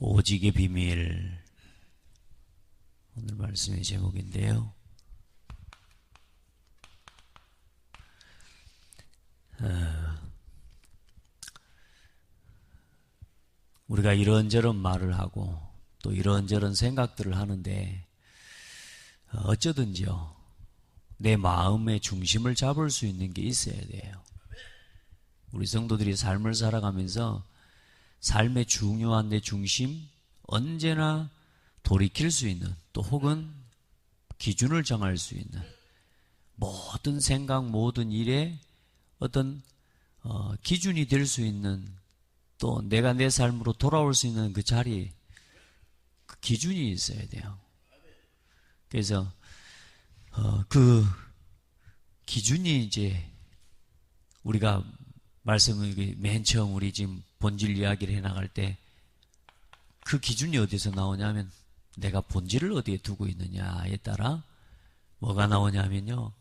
오직의 비밀, 오늘 말씀의 제목인데요. 우리가 이런저런 말을 하고 또 이런저런 생각들을 하는데 어쩌든지요, 내 마음의 중심을 잡을 수 있는 게 있어야 돼요. 우리 성도들이 삶을 살아가면서 삶의 중요한 내 중심, 언제나 돌이킬 수 있는, 또 혹은 기준을 정할 수 있는, 모든 생각, 모든 일에 어떤 기준이 될 수 있는, 또 내가 내 삶으로 돌아올 수 있는 그 자리, 그 기준이 있어야 돼요. 그래서 그 기준이 이제 우리가 말씀을 맨 처음 우리 지금 본질 이야기를 해나갈 때 그 기준이 어디서 나오냐면, 내가 본질을 어디에 두고 있느냐에 따라 뭐가 나오냐면요,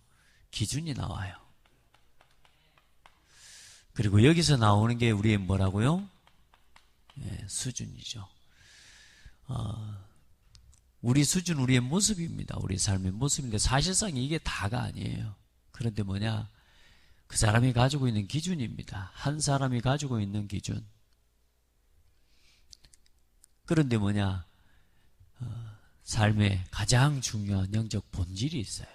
기준이 나와요. 그리고 여기서 나오는 게 우리의 뭐라고요? 수준이죠. 우리 수준, 우리의 모습입니다. 우리 삶의 모습인데 사실상 이게 다가 아니에요. 그런데 뭐냐? 그 사람이 가지고 있는 기준입니다. 한 사람이 가지고 있는 기준. 그런데 뭐냐? 삶의 가장 중요한 영적 본질이 있어요.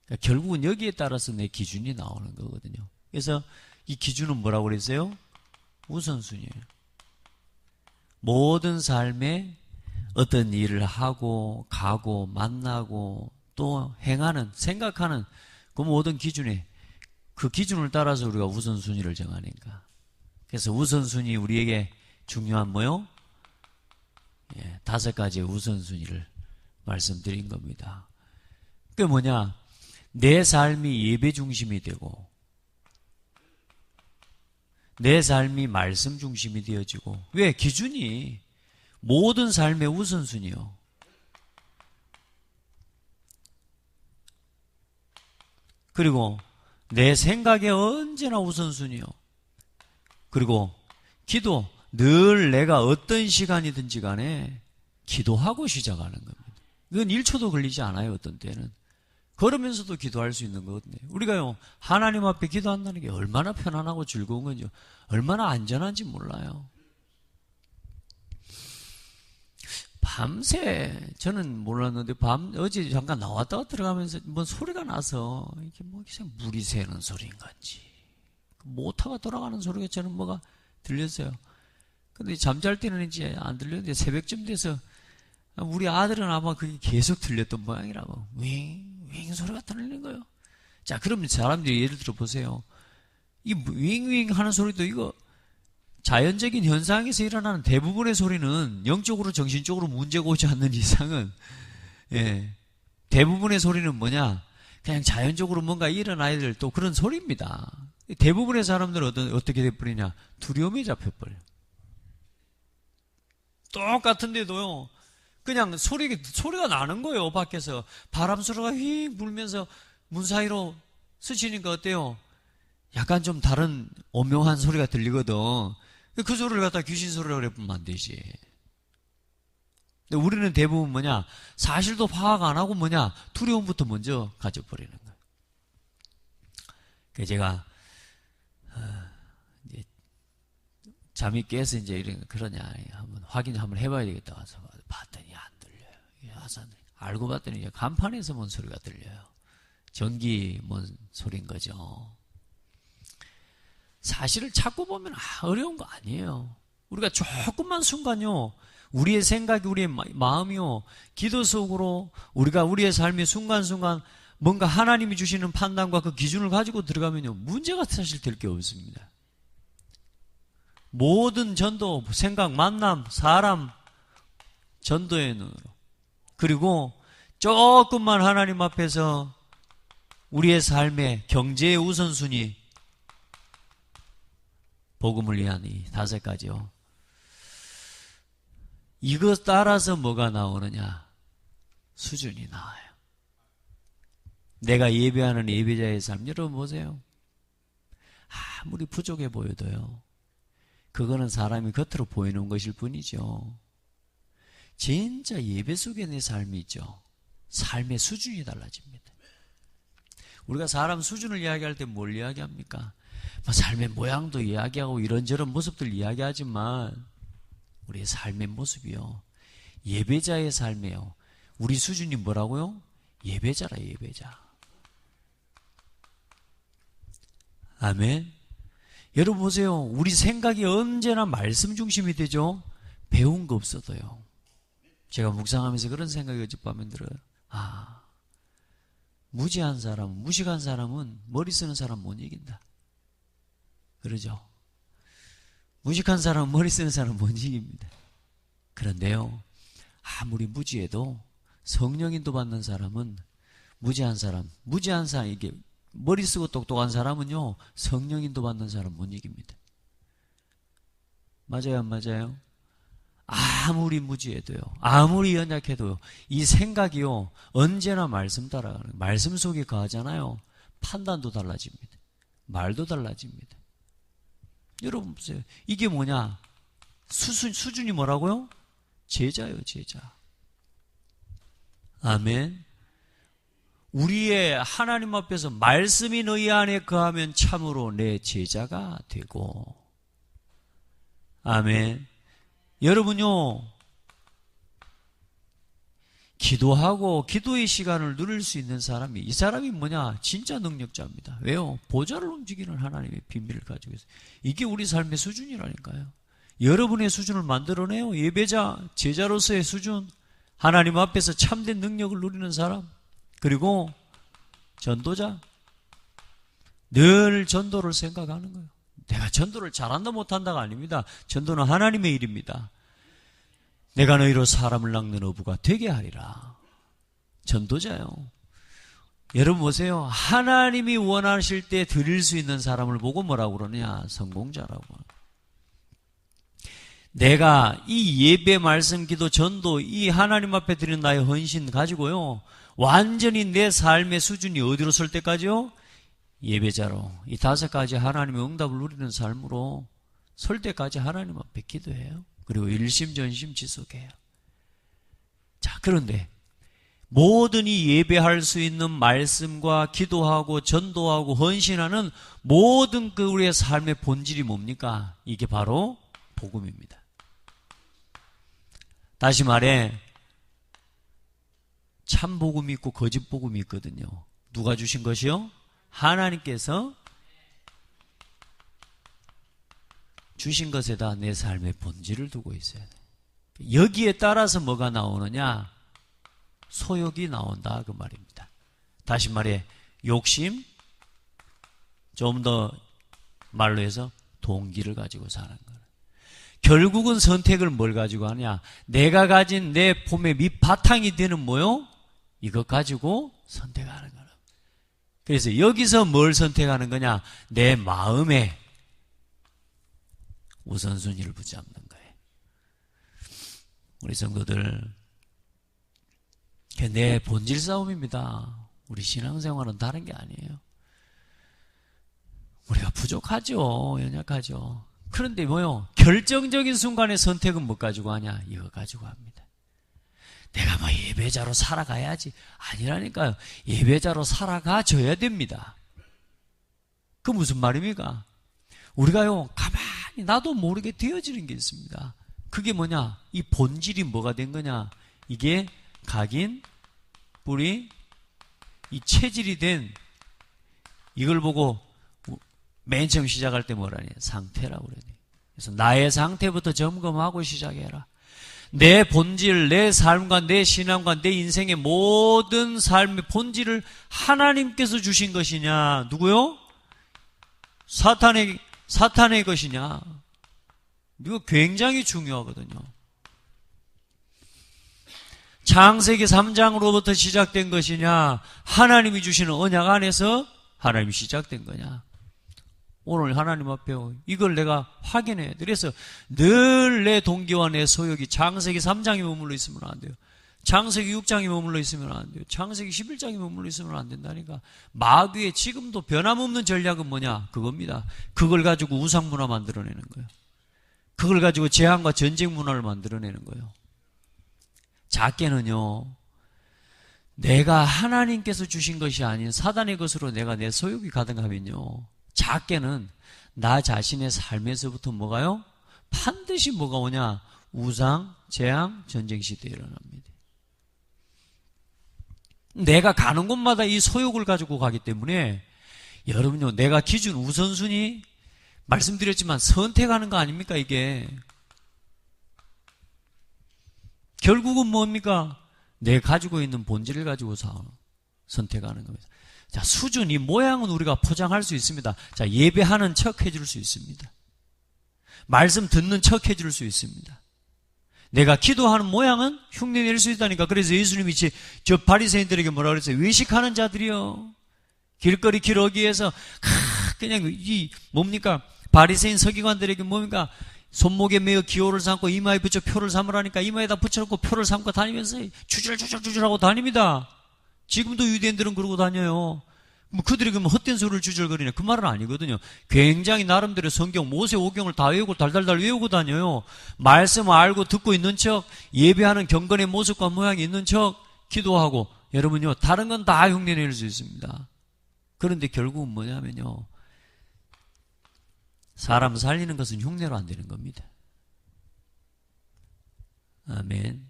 그러니까 결국은 여기에 따라서 내 기준이 나오는 거거든요. 그래서 이 기준은 뭐라고 그랬어요? 우선순위예요. 모든 삶에 어떤 일을 하고 가고 만나고 또 행하는, 생각하는 그 모든 기준에, 그 기준을 따라서 우리가 우선순위를 정하니까. 그래서 우선순위, 우리에게 중요한 뭐요? 5가지의 우선순위를 말씀드린 겁니다. 그게 뭐냐? 내 삶이 예배 중심이 되고, 내 삶이 말씀 중심이 되어지고. 왜? 기준이 모든 삶의 우선순위요. 그리고 내 생각에 언제나 우선순위요. 그리고 기도, 늘 내가 어떤 시간이든지 간에 기도하고 시작하는 겁니다. 이건 1초도 걸리지 않아요. 어떤 때는 걸으면서도 기도할 수 있는 거거든요. 우리가요, 하나님 앞에 기도한다는 게 얼마나 편안하고 즐거운 건지, 얼마나 안전한지 몰라요. 밤새, 저는 몰랐는데 어제 잠깐 나왔다가 들어가면서 뭔 소리가 나서, 이게 뭐 물이 새는 소리인 건지, 모터가 돌아가는 소리가 저는 뭐가 들렸어요. 근데 잠잘 때는 이제 안 들렸는데 새벽쯤 돼서 우리 아들은 아마 그게 계속 들렸던 모양이라고. 윙 소리가 들리는 거예요. 자, 그럼 사람들이 예를 들어 보세요. 이 윙 하는 소리도 이거 자연적인 현상에서 일어나는 대부분의 소리는 영적으로 정신적으로 문제가 오지 않는 이상은, 대부분의 소리는 뭐냐? 그냥 자연적으로 뭔가 일어나야 될 또 그런 소리입니다. 대부분의 사람들은 어떻게 돼버리냐? 두려움에 잡혀버려요. 똑같은데도요, 그냥 소리가 나는 거예요. 밖에서 바람 소리가 휙 불면서 문 사이로 스치니까 어때요? 약간 좀 다른 오묘한 소리가 들리거든. 그 소리를 갖다 귀신 소리라고 해보면 안 되지. 근데 우리는 대부분 뭐냐? 사실도 파악 안 하고 뭐냐? 두려움부터 먼저 가져버리는 거예요. 그래서 제가 이제 잠이 깨서 이제 이런 그러냐 한번 확인 한번 해봐야 되겠다 와서 봤더니 안 들려요. 와서 알고 봤더니 간판에서 뭔 소리가 들려요. 전기 뭔 소리인 거죠. 사실을 찾고 보면 어려운 거 아니에요. 우리가 조금만 순간요, 우리의 생각이, 우리의 마음이요, 기도 속으로 우리가 우리의 삶의 순간순간 뭔가 하나님이 주시는 판단과 그 기준을 가지고 들어가면요, 문제가 사실 될 게 없습니다. 모든 전도, 생각, 만남, 사람, 전도의 눈으로, 그리고 조금만 하나님 앞에서 우리의 삶의 경제의 우선순위, 복음을 위한 이 5가지요. 이거 따라서 뭐가 나오느냐? 수준이 나와요. 내가 예배하는 예배자의 삶, 여러분 보세요. 아무리 부족해 보여도요, 그거는 사람이 겉으로 보이는 것일 뿐이죠. 진짜 예배 속에 내 삶이 있죠. 삶의 수준이 달라집니다. 우리가 사람 수준을 이야기할 때 뭘 이야기합니까? 삶의 모양도 이야기하고 이런저런 모습들 이야기하지만 우리의 삶의 모습이요, 예배자의 삶이에요. 우리 수준이 뭐라고요? 예배자라, 예배자. 아멘. 여러분 보세요. 우리 생각이 언제나 말씀 중심이 되죠. 배운 거 없어도요. 제가 묵상하면서 그런 생각이 어젯밤에 들어요. 무지한 사람, 무식한 사람은 머리 쓰는 사람 못 이긴다. 그러죠. 무식한 사람은 머리 쓰는 사람 못 이깁니다. 그런데요, 아무리 무지해도 성령인도 받는 사람은 무지한 사람, 이게 머리 쓰고 똑똑한 사람은요, 성령인도 받는 사람 못 이깁니다. 맞아요, 안 맞아요? 아무리 무지해도요, 아무리 연약해도요, 이 생각이요, 언제나 말씀 따라가는 거예요. 말씀 속에 거하잖아요. 판단도 달라집니다. 말도 달라집니다. 여러분 보세요. 이게 뭐냐? 수준이 뭐라고요? 제자예요, 제자. 아멘. 우리의 하나님 앞에서 말씀이 너희 안에 거하면 참으로 내 제자가 되고. 아멘. 여러분요, 기도하고 기도의 시간을 누릴 수 있는 사람이, 이 사람이 뭐냐? 진짜 능력자입니다. 왜요? 보좌를 움직이는 하나님의 비밀을 가지고 있어요. 이게 우리 삶의 수준이라니까요. 여러분의 수준을 만들어내요. 예배자, 제자로서의 수준, 하나님 앞에서 참된 능력을 누리는 사람, 그리고 전도자, 늘 전도를 생각하는 거예요. 내가 전도를 잘한다 못한다가 아닙니다. 전도는 하나님의 일입니다. 내가 너희로 사람을 낚는 어부가 되게 하리라. 전도자요. 여러분 보세요. 하나님이 원하실 때 드릴 수 있는 사람을 보고 뭐라고 그러냐? 성공자라고. 내가 이 예배, 말씀, 기도, 전도, 이 하나님 앞에 드리는 나의 헌신 가지고요, 완전히 내 삶의 수준이 어디로 설 때까지요? 예배자로, 이 5가지 하나님의 응답을 누리는 삶으로 설 때까지 하나님 앞에 기도해요. 그리고 일심전심 지속해요. 자, 그런데 모든 이 예배할 수 있는 말씀과 기도하고 전도하고 헌신하는 모든 그 우리의 삶의 본질이 뭡니까? 이게 바로 복음입니다. 다시 말해, 참 복음이 있고 거짓 복음이 있거든요. 누가 주신 것이요? 하나님께서 주신 것에다 내 삶의 본질을 두고 있어야 돼. 여기에 따라서 뭐가 나오느냐? 소욕이 나온다, 그 말입니다. 다시 말해, 욕심, 좀 더 말로 해서 동기를 가지고 사는 거예요. 결국은 선택을 뭘 가지고 하냐? 내가 가진 내 봄의 밑바탕이 되는 뭐요? 이것 가지고 선택하는 거예요. 그래서 여기서 뭘 선택하는 거냐? 내 마음에 우선순위를 붙잡는 거예요. 우리 성도들, 내 본질 싸움입니다. 우리 신앙생활은 다른 게 아니에요. 우리가 부족하죠. 연약하죠. 그런데 뭐요? 결정적인 순간의 선택은 뭐 가지고 하냐? 이거 가지고 합니다. 내가 뭐 예배자로 살아가야지. 아니라니까요. 예배자로 살아가줘야 됩니다. 그 무슨 말입니까? 우리가요, 가만히 나도 모르게 되어지는 게 있습니다. 그게 뭐냐? 이 본질이 뭐가 된 거냐? 이게 각인, 뿌리, 이 체질이 된, 이걸 보고 맨 처음 시작할 때 뭐라니? 상태라고 그러니. 그래서 나의 상태부터 점검하고 시작해라. 내 본질, 내 삶과 내 신앙과 내 인생의 모든 삶의 본질을 하나님께서 주신 것이냐? 누구요? 사탄의 것이냐? 이거 굉장히 중요하거든요. 창세기 3장으로부터 시작된 것이냐? 하나님이 주시는 언약 안에서 하나님이 시작된 거냐? 오늘 하나님 앞에 이걸 내가 확인해야 돼. 그래서 늘 내 동기와 내 소욕이 창세기 3장에 머물러 있으면 안 돼요. 창세기 6장에 머물러 있으면 안 돼요. 창세기 11장에 머물러 있으면 안 된다니까. 마귀의 지금도 변함없는 전략은 뭐냐? 그겁니다. 그걸 가지고 우상문화 만들어내는 거예요. 그걸 가지고 재앙과 전쟁 문화를 만들어내는 거예요. 작게는요, 내가 하나님께서 주신 것이 아닌 사단의 것으로 내가 내 소욕이 가득하면요, 작게는 나 자신의 삶에서부터 뭐가요? 반드시 뭐가 오냐? 우상, 재앙, 전쟁 시대에 일어납니다. 내가 가는 곳마다 이 소욕을 가지고 가기 때문에 여러분요, 내가 기준 우선순위 말씀드렸지만 선택하는 거 아닙니까 이게? 결국은 뭡니까? 내가 가지고 있는 본질을 가지고 선택하는 겁니다. 자, 수준, 이 모양은 우리가 포장할 수 있습니다. 자, 예배하는 척 해줄 수 있습니다. 말씀 듣는 척 해줄 수 있습니다. 내가 기도하는 모양은 흉내낼 수 있다니까. 그래서 예수님이 저 바리새인들에게 뭐라 그랬어요? 외식하는 자들이요, 길거리 기러기에서 그냥 뭡니까? 바리새인 서기관들에게 뭡니까? 손목에 매어 기호를 삼고 이마에 붙여 표를 삼으라니까 이마에다 붙여놓고 표를 삼고 다니면서 주절주절주절하고 다닙니다. 지금도 유대인들은 그러고 다녀요. 뭐 그들이 그러면 헛된 소리를 주절거리냐, 그 말은 아니거든요. 굉장히 나름대로 성경 모세 오경을 다 외우고 달달달 외우고 다녀요. 말씀 알고 듣고 있는 척, 예배하는 경건의 모습과 모양이 있는 척 기도하고. 여러분요, 다른 건 다 흉내낼 수 있습니다. 그런데 결국은 뭐냐면요, 사람 살리는 것은 흉내로 안 되는 겁니다. 아멘.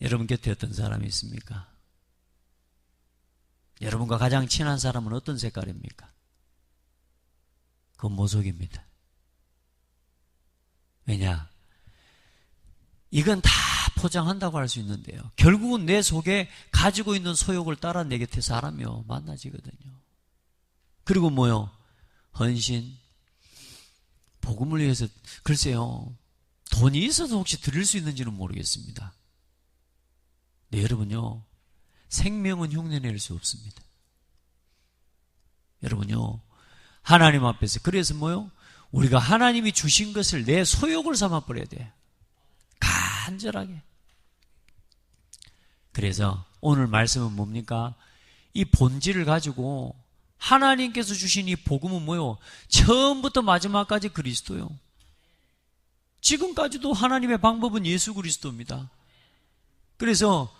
여러분 곁에 어떤 사람이 있습니까? 여러분과 가장 친한 사람은 어떤 색깔입니까? 그건 모속입니다. 왜냐? 이건 다 포장한다고 할 수 있는데요, 결국은 내 속에 가지고 있는 소욕을 따라 내 곁에 사람이요 만나지거든요. 그리고 뭐요? 헌신, 복음을 위해서. 글쎄요, 돈이 있어서 혹시 드릴 수 있는지는 모르겠습니다. 네, 여러분요, 생명은 흉내낼 수 없습니다. 여러분요, 하나님 앞에서, 그래서 뭐요? 우리가 하나님이 주신 것을 내 소욕을 삼아버려야 돼요. 간절하게. 그래서 오늘 말씀은 뭡니까? 이 본질을 가지고 하나님께서 주신 이 복음은 뭐요? 처음부터 마지막까지 그리스도요. 지금까지도 하나님의 방법은 예수 그리스도입니다. 그래서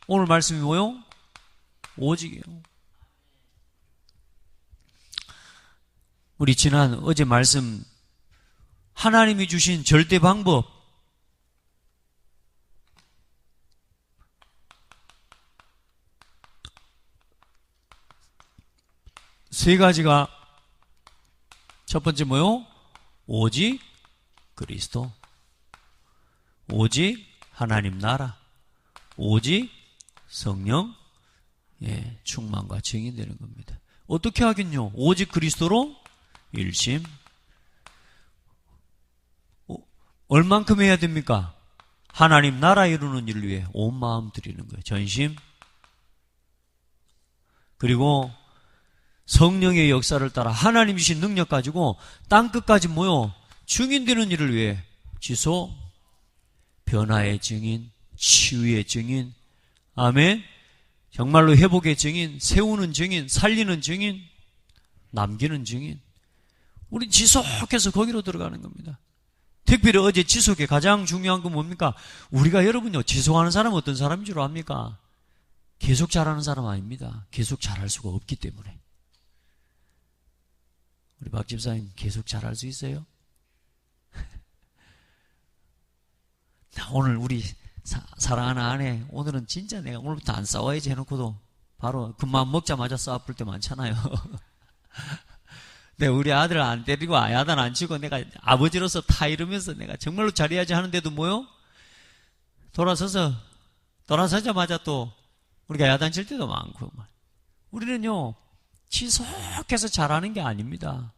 오늘 말씀이 뭐요? 오직이에요. 우리 어제 말씀, 하나님이 주신 절대 방법, 세 가지가, 첫 번째 뭐요? 오직 그리스도, 오직 하나님 나라, 오직 성령, 충만과 증인되는 겁니다. 어떻게 하긴요? 오직 그리스도로 일심. 얼만큼 해야 됩니까? 하나님 나라 이루는 일을 위해 온 마음 드리는 거예요. 전심. 그리고 성령의 역사를 따라 하나님 주신 능력 가지고 땅끝까지 모여 증인되는 일을 위해 지속, 변화의 증인, 치유의 증인, 아멘. 정말로 회복의 증인, 세우는 증인, 살리는 증인, 남기는 증인. 우리 지속해서 거기로 들어가는 겁니다. 특별히 어제 지속에 가장 중요한 건 뭡니까? 우리가, 여러분요, 지속하는 사람은 어떤 사람인 줄 압니까? 계속 잘하는 사람 아닙니다. 계속 잘할 수가 없기 때문에. 우리 박 집사님 계속 잘할 수 있어요? 오늘 우리 사랑하는 아내, 오늘은 진짜 내가 오늘부터 안 싸워야지 해놓고도 바로 그만 먹자마자 싸울 때 많잖아요. 내가 우리 아들 안 때리고 야단 안 치고 내가 아버지로서 타 이러면서 내가 정말로 잘해야지 하는데도 뭐요? 돌아서자마자 또 우리가 야단 칠 때도 많고. 우리는요, 지속해서 잘하는 게 아닙니다.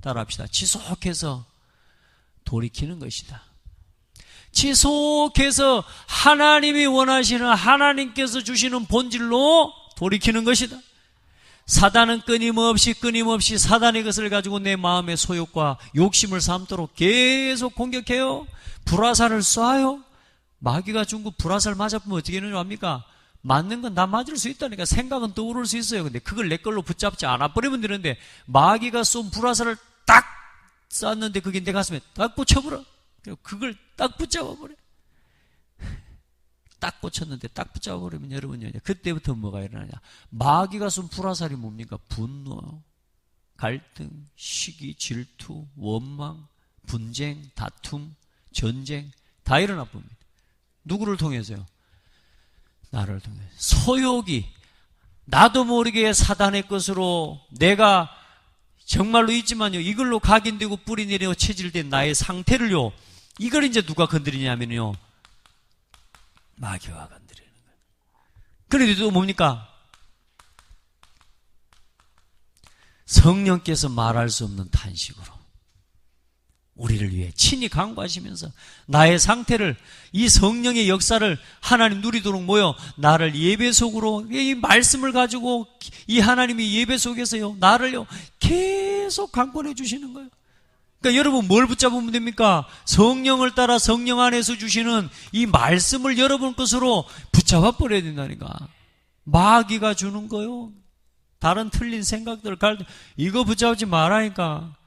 따라합시다. 지속해서 돌이키는 것이다. 지속해서 하나님이 원하시는, 하나님께서 주시는 본질로 돌이키는 것이다. 사단은 끊임없이 사단의 것을 가지고 내 마음의 소욕과 욕심을 삼도록 계속 공격해요. 불화살을 쏴요. 마귀가 준 거 불화살 맞아보면 어떻게 되는 줄 압니까? 맞는 건 다 맞을 수 있다니까. 생각은 떠오를 수 있어요. 근데 그걸 내 걸로 붙잡지 않아 버리면 되는데, 마귀가 쏜 불화살을 딱 쐈는데 그게 내 가슴에 딱 꽂혀버려. 그걸 딱 붙잡아버려. 딱 꽂혔는데 딱 붙잡아버리면 여러분요, 그때부터 뭐가 일어나냐. 마귀가 쏜 불화살이 뭡니까? 분노, 갈등, 시기, 질투, 원망, 분쟁, 다툼, 전쟁 다 일어나 봅니다. 누구를 통해서요? 나를 통해서. 소욕이 나도 모르게 사단의 것으로 내가 정말로 있지만요, 이걸로 각인되고 뿌리 내려 체질된 나의 상태를요, 이걸 이제 누가 건드리냐면요, 마귀가 건드리는 거예요. 그런데 또 뭡니까? 성령께서 말할 수 없는 탄식으로 우리를 위해 친히 간구하시면서 나의 상태를, 이 성령의 역사를 하나님 누리도록 모여 나를 예배 속으로, 이 말씀을 가지고 이 하나님이 예배 속에서요, 나를요 계속 강권해 주시는 거예요. 그러니까 여러분 뭘 붙잡으면 됩니까? 성령을 따라 성령 안에서 주시는 이 말씀을 여러분 것으로 붙잡아 버려야 된다니까. 마귀가 주는 거요, 다른 틀린 생각들, 이거 붙잡지 말라니까.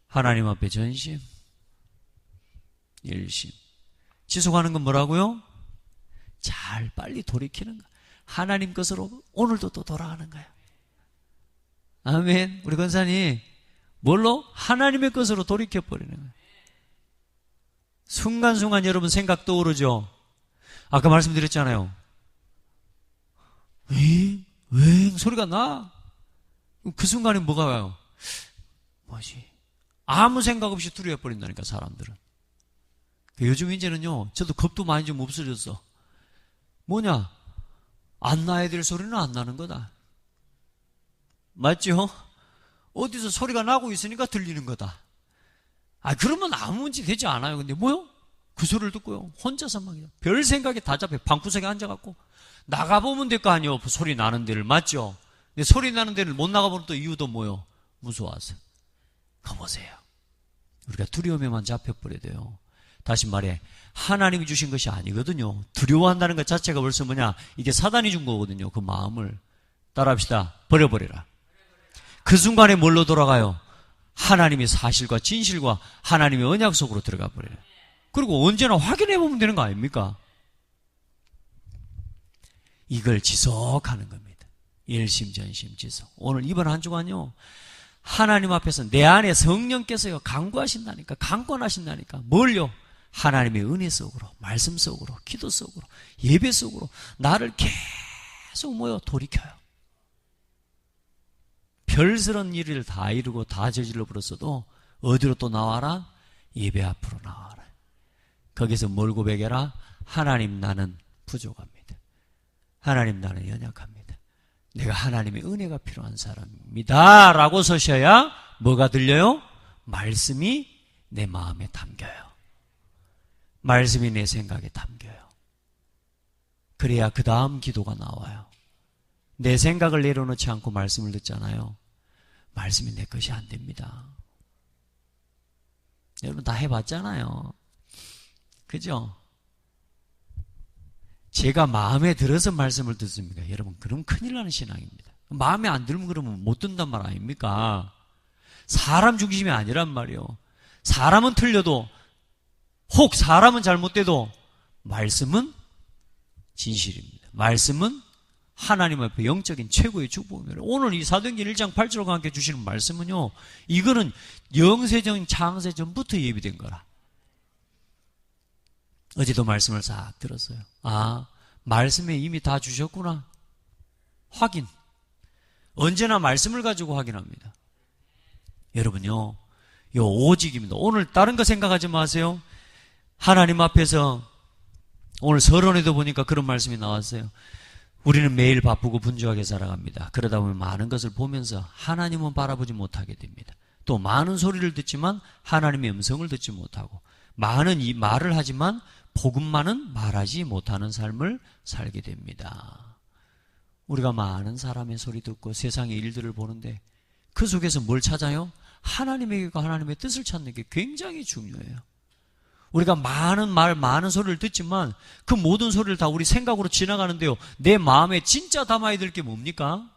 하나님 앞에 전심, 일심. 지속하는 건 뭐라고요? 잘 빨리 돌이키는 거. 하나님 것으로 오늘도 또 돌아가는 거야. 아멘. 우리 권사님 뭘로? 하나님의 것으로 돌이켜버리는 거예요. 순간순간 여러분 생각 떠오르죠? 아까 말씀드렸잖아요. 왜 소리가 나? 그 순간에 뭐가 와요? 뭐지? 아무 생각 없이 두려워버린다니까, 사람들은. 요즘 이제는요, 저도 겁도 많이 좀 없어졌어. 뭐냐? 안 나야 될 소리는 안 나는 거다. 맞죠? 어디서 소리가 나고 있으니까 들리는 거다. 그러면 아무 문제 되지 않아요. 근데 뭐요? 그 소리를 듣고요, 혼자서 막 별 생각이 다 잡혀. 방구석에 앉아갖고 나가보면 될 거 아니에요, 소리 나는 데를. 맞죠? 근데 소리 나는 데를 못 나가보는 또 이유도 뭐요? 무서워서. 가보세요. 우리가 두려움에만 잡혀버려야 돼요. 다시 말해, 하나님이 주신 것이 아니거든요. 두려워한다는 것 자체가 벌써 뭐냐? 이게 사단이 준 거거든요. 그 마음을. 따라합시다. 버려버려라. 그 순간에 뭘로 돌아가요? 하나님의 사실과 진실과 하나님의 언약 속으로 들어가 버려요. 그리고 언제나 확인해 보면 되는 거 아닙니까? 이걸 지속하는 겁니다. 일심전심 지속. 오늘 이번 한 주간요, 하나님 앞에서 내 안에 성령께서요 강구하신다니까, 강권하신다니까. 뭘요? 하나님의 은혜 속으로, 말씀 속으로, 기도 속으로, 예배 속으로 나를 계속 모여 돌이켜요. 별스런 일을 다 이루고 다 저질러 버렸어도 어디로 또 나와라? 예배 앞으로 나와라. 거기서 뭘 고백해라? 하나님, 나는 부족합니다. 하나님, 나는 연약합니다. 내가 하나님의 은혜가 필요한 사람입니다 라고 서셔야 뭐가 들려요? 말씀이 내 마음에 담겨요. 말씀이 내 생각에 담겨요. 그래야 그 다음 기도가 나와요. 내 생각을 내려놓지 않고 말씀을 듣잖아요. 말씀이 내 것이 안 됩니다. 여러분 다 해봤잖아요. 그죠? 제가 마음에 들어서 말씀을 듣습니까? 여러분, 그럼 큰일 나는 신앙입니다. 마음에 안 들면 그러면 못 듣는단 말 아닙니까? 사람 중심이 아니란 말이에요. 사람은 틀려도, 혹 사람은 잘못돼도 말씀은 진실입니다. 말씀은 하나님 앞에 영적인 최고의 축복입니다. 오늘 이 사도행전 1장 8절과 함께 주시는 말씀은요, 이거는 영세전 창세 전부터 예비된 거라. 어제도 말씀을 싹 들었어요. 말씀에 이미 다 주셨구나. 확인. 언제나 말씀을 가지고 확인합니다. 여러분요, 요 오직입니다. 오늘 다른 거 생각하지 마세요. 하나님 앞에서 오늘 서론에도 보니까 그런 말씀이 나왔어요. 우리는 매일 바쁘고 분주하게 살아갑니다. 그러다 보면 많은 것을 보면서 하나님은 바라보지 못하게 됩니다. 또 많은 소리를 듣지만 하나님의 음성을 듣지 못하고, 많은 이 말을 하지만 복음만은 말하지 못하는 삶을 살게 됩니다. 우리가 많은 사람의 소리 듣고 세상의 일들을 보는데 그 속에서 뭘 찾아요? 하나님의 길과 하나님의 뜻을 찾는 게 굉장히 중요해요. 우리가 많은 말, 많은 소리를 듣지만 그 모든 소리를 다 우리 생각으로 지나가는데요, 내 마음에 진짜 담아야 될 게 뭡니까?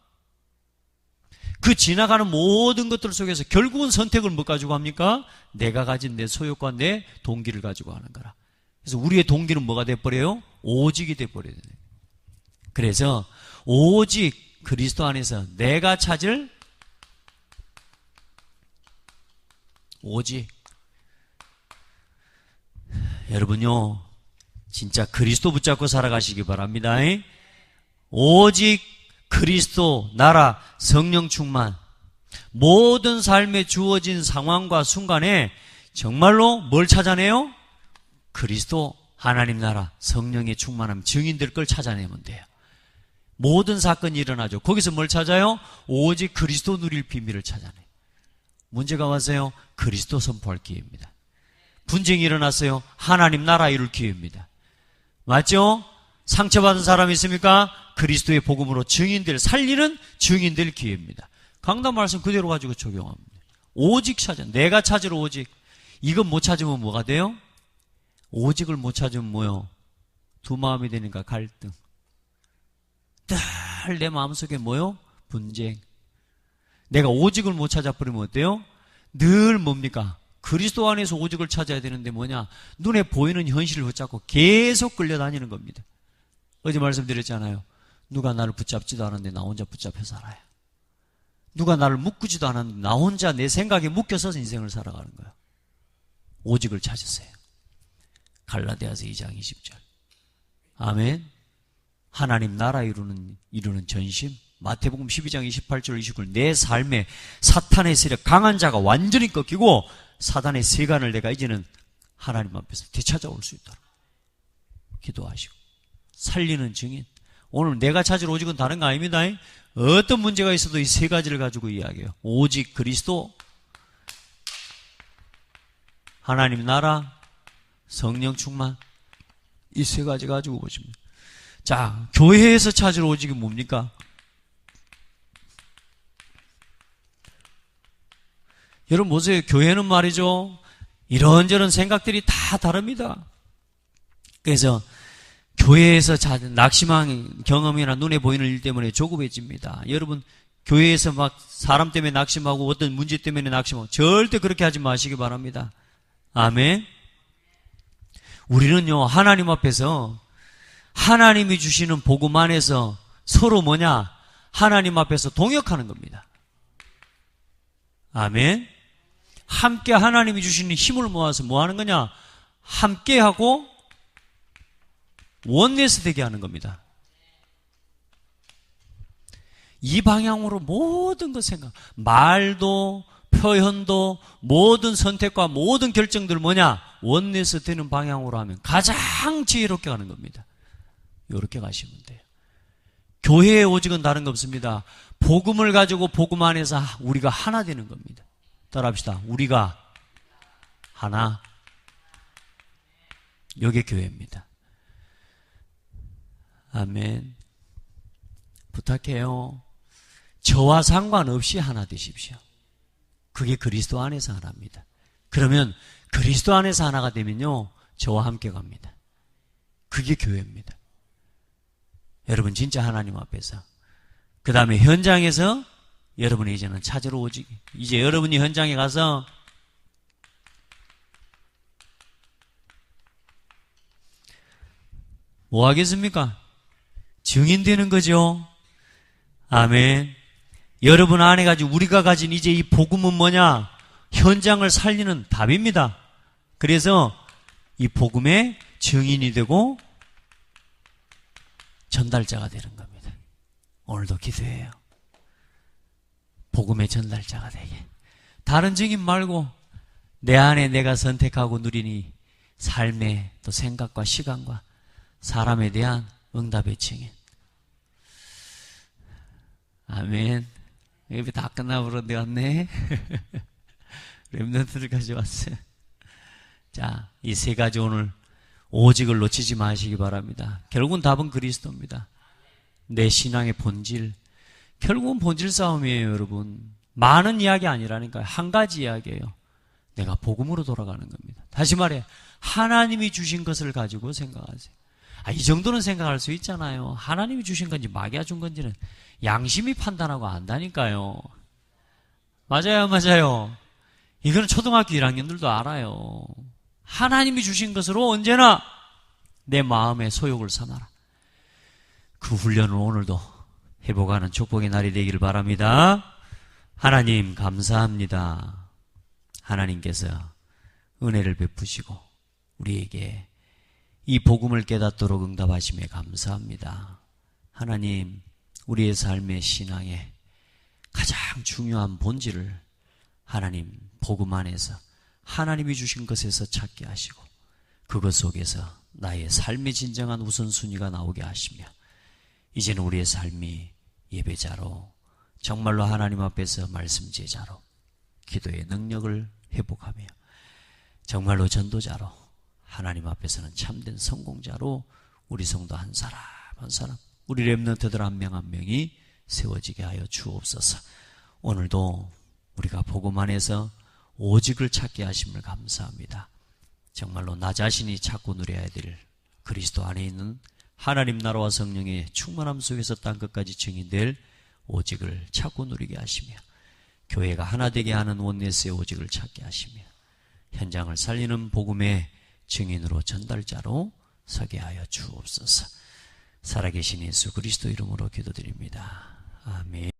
그 지나가는 모든 것들 속에서 결국은 선택을 뭐 가지고 합니까? 내가 가진 내 소욕과 내 동기를 가지고 하는 거라. 그래서 우리의 동기는 뭐가 돼버려요? 오직이 돼버려요. 그래서 오직 그리스도 안에서 내가 찾을 오직. 여러분요, 진짜 그리스도 붙잡고 살아가시기 바랍니다. 오직 그리스도, 나라, 성령 충만. 모든 삶에 주어진 상황과 순간에 정말로 뭘 찾아내요? 그리스도, 하나님 나라, 성령의 충만함, 증인될 걸 찾아내면 돼요. 모든 사건이 일어나죠. 거기서 뭘 찾아요? 오직 그리스도 누릴 비밀을 찾아내요. 문제가 왔어요. 그리스도 선포할 기회입니다. 분쟁이 일어났어요. 하나님 나라 이룰 기회입니다. 맞죠? 상처받은 사람이 있습니까? 그리스도의 복음으로 증인될, 살리는 증인될 기회입니다. 강단 말씀 그대로 가지고 적용합니다. 오직 찾아. 내가 찾으러 오직. 이건 못 찾으면 뭐가 돼요? 오직을 못 찾으면 뭐요? 두 마음이 되니까 갈등. 늘 내 마음속에 뭐요? 분쟁. 내가 오직을 못 찾아버리면 어때요? 늘 뭡니까? 그리스도 안에서 오직을 찾아야 되는데 뭐냐? 눈에 보이는 현실을 붙잡고 계속 끌려다니는 겁니다. 어제 말씀드렸잖아요. 누가 나를 붙잡지도 않았는데 나 혼자 붙잡혀 살아요. 누가 나를 묶지도 않았는데 나 혼자 내 생각에 묶여서 인생을 살아가는 거예요. 오직을 찾으세요. 갈라디아서 2장 20절. 아멘. 하나님 나라 이루는 전심. 마태복음 12장 28절 29절. 내 삶에 사탄의 세력 강한 자가 완전히 꺾이고 사단의 세간을 내가 이제는 하나님 앞에서 되찾아올 수 있도록 기도하시고 살리는 증인. 오늘 내가 찾을 오직은 다른 거 아닙니다. 어떤 문제가 있어도 이 세 가지를 가지고 이야기해요. 오직 그리스도, 하나님 나라, 성령 충만. 이 세 가지 가지고 보십니다. 자, 교회에서 찾을 오직이 뭡니까? 여러분 보세요. 교회는 말이죠. 이런저런 생각들이 다 다릅니다. 그래서 교회에서 낙심한 경험이나 눈에 보이는 일 때문에 조급해집니다. 여러분 교회에서 막 사람 때문에 낙심하고 어떤 문제 때문에 낙심하고 절대 그렇게 하지 마시기 바랍니다. 아멘. 우리는요 하나님 앞에서 하나님이 주시는 복음 안에서 서로 뭐냐? 하나님 앞에서 동역하는 겁니다. 아멘. 함께 하나님이 주시는 힘을 모아서 뭐 하는 거냐? 함께하고 원내스 되게 하는 겁니다. 이 방향으로 모든 것 생각, 말도, 표현도, 모든 선택과 모든 결정들 뭐냐? 원내스 되는 방향으로 하면 가장 지혜롭게 가는 겁니다. 이렇게 가시면 돼요. 교회의 오직은 다른 거 없습니다. 복음을 가지고 복음 안에서 우리가 하나 되는 겁니다. 따라합시다. 우리가 하나. 이게 교회입니다. 아멘. 부탁해요. 저와 상관없이 하나 되십시오. 그게 그리스도 안에서 하나입니다. 그러면 그리스도 안에서 하나가 되면요 저와 함께 갑니다. 그게 교회입니다. 여러분 진짜 하나님 앞에서 그 다음에 현장에서 여러분이 이제는 찾으러 오지. 이제 여러분이 현장에 가서 뭐 하겠습니까? 증인되는 거죠. 아멘. 여러분 안에 가지고 우리가 가진 이제 이 복음은 뭐냐? 현장을 살리는 답입니다. 그래서 이 복음의 증인이 되고 전달자가 되는 겁니다. 오늘도 기도해요. 복음의 전달자가 되게. 다른 증인 말고 내 안에 내가 선택하고 누리니 삶의 또 생각과 시간과 사람에 대한 응답의 증인. 아멘. 예배 다 끝나버렸네 왔네. 렘넌트를 가져왔어요. 자, 이 세 가지 오늘 오직을 놓치지 마시기 바랍니다. 결국은 답은 그리스도입니다. 내 신앙의 본질. 결국은 본질 싸움이에요, 여러분. 많은 이야기 아니라니까요. 한 가지 이야기예요. 내가 복음으로 돌아가는 겁니다. 다시 말해, 하나님이 주신 것을 가지고 생각하세요. 이 정도는 생각할 수 있잖아요. 하나님이 주신 건지 마귀가 준 건지는 양심이 판단하고 안다니까요. 맞아요, 맞아요. 이거는 초등학교 1학년들도 알아요. 하나님이 주신 것으로 언제나 내 마음의 소욕을 삼아라. 그 훈련을 오늘도 회복하는 축복의 날이 되기를 바랍니다. 하나님 감사합니다. 하나님께서 은혜를 베푸시고 우리에게 이 복음을 깨닫도록 응답하심에 감사합니다. 하나님, 우리의 삶의 신앙에 가장 중요한 본질을 하나님 복음 안에서 하나님이 주신 것에서 찾게 하시고 그것 속에서 나의 삶의 진정한 우선순위가 나오게 하시며 이제는 우리의 삶이 예배자로 정말로 하나님 앞에서 말씀 제자로 기도의 능력을 회복하며 정말로 전도자로 하나님 앞에서는 참된 성공자로 우리 성도 한 사람 한 사람 우리 렘넌트들 한 명 한 명이 세워지게 하여 주옵소서. 오늘도 우리가 복음 안에서 오직을 찾게 하심을 감사합니다. 정말로 나 자신이 찾고 누려야 될 그리스도 안에 있는 하나님 나라와 성령의 충만함 속에서 땅끝까지 증인될 오직을 찾고 누리게 하시며 교회가 하나 되게 하는 원네스의 오직을 찾게 하시며 현장을 살리는 복음의 증인으로 전달자로 서게 하여 주옵소서. 살아계신 예수 그리스도 이름으로 기도드립니다. 아멘.